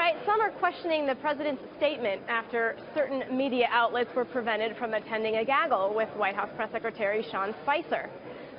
right, some are questioning the president's statement after certain media outlets were prevented from attending a gaggle with White House Press Secretary Sean Spicer.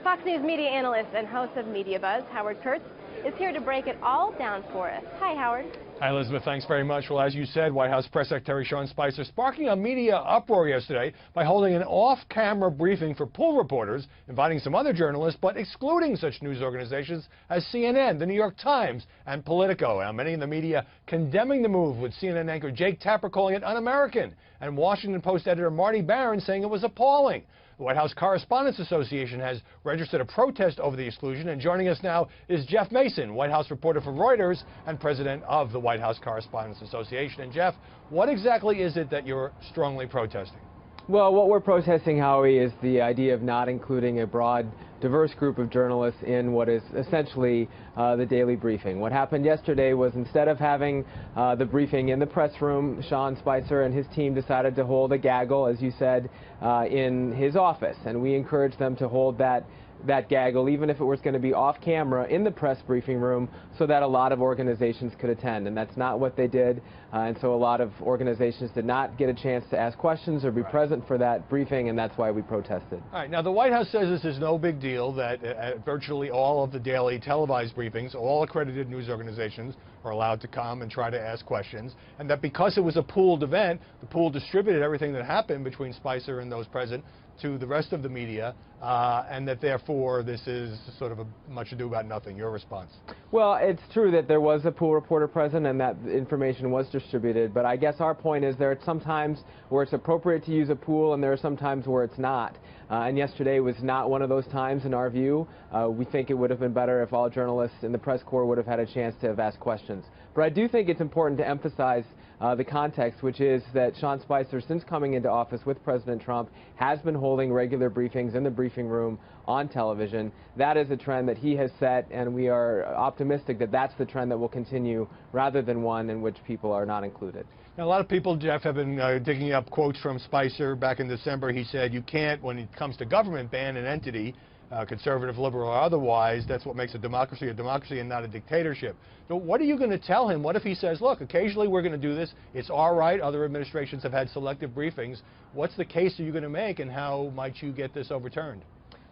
Fox News media analyst and host of Media Buzz, Howard Kurtz, is here to break it all down for us. Hi, Howard. Hi, Elizabeth. Thanks very much. Well, as you said, White House Press Secretary Sean Spicer sparking a media uproar yesterday by holding an off-camera briefing for pool reporters, inviting some other journalists, but excluding such news organizations as CNN, The New York Times, and Politico. Now, many in the media condemning the move, with CNN anchor Jake Tapper calling it un-American, and Washington Post editor Marty Barron saying it was appalling. The White House Correspondents Association has registered a protest over the exclusion, and joining us now is Jeff Mason, White House reporter for Reuters and president of the White House Correspondents Association. And Jeff, what exactly is it that you're strongly protesting? Well, what we're protesting, Howie, is the idea of not including a broad, diverse group of journalists in what is essentially the daily briefing. What happened yesterday was, instead of having the briefing in the press room, Sean Spicer and his team decided to hold a gaggle, as you said, in his office. And we encouraged them to hold that gaggle, even if it was going to be off camera, in the press briefing room, so that a lot of organizations could attend. And that's not what they did. And so a lot of organizations did not get a chance to ask questions or be present for that briefing, and that's why we protested. All right. Now, the White House says this is no big deal, that virtually all of the daily televised briefings, all accredited news organizations are allowed to come and try to ask questions, and that because it was a pooled event, the pool distributed everything that happened between Spicer and those present to the rest of the media, and that therefore this is sort of a much ado about nothing. Your response? Well, it's true that there was a pool reporter present and that information was distributed, but I guess our point is there are some times where it's appropriate to use a pool and there are some times where it's not. And yesterday was not one of those times in our view. We think it would have been better if all journalists in the press corps would have had a chance to have asked questions. But I do think it's important to emphasize the context, which is that Sean Spicer, since coming into office with President Trump, has been holding regular briefings in the briefing room on television. That is a trend that he has set, and we are optimistic that that's the trend that will continue, rather than one in which people are not included. Now, a lot of people, Jeff, have been digging up quotes from Spicer. Back in December, he said, you can't, when it comes to government, ban an entity, conservative, liberal, or otherwise. That's what makes a democracy and not a dictatorship. So what are you going to tell him? What if he says, look, occasionally we're going to do this. It's all right. Other administrations have had selective briefings. What's the case are you going to make, and how might you get this overturned?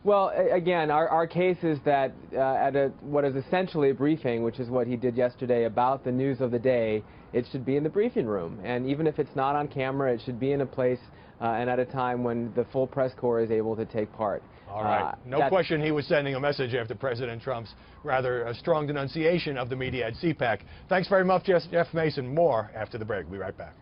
Well, again, our case is that at what is essentially a briefing, which is what he did yesterday about the news of the day, it should be in the briefing room. And even if it's not on camera, it should be in a place and at a time when the full press corps is able to take part. All right. No question he was sending a message after President Trump's rather strong denunciation of the media at CPAC. Thanks very much, Jeff Mason. More after the break. We'll be right back.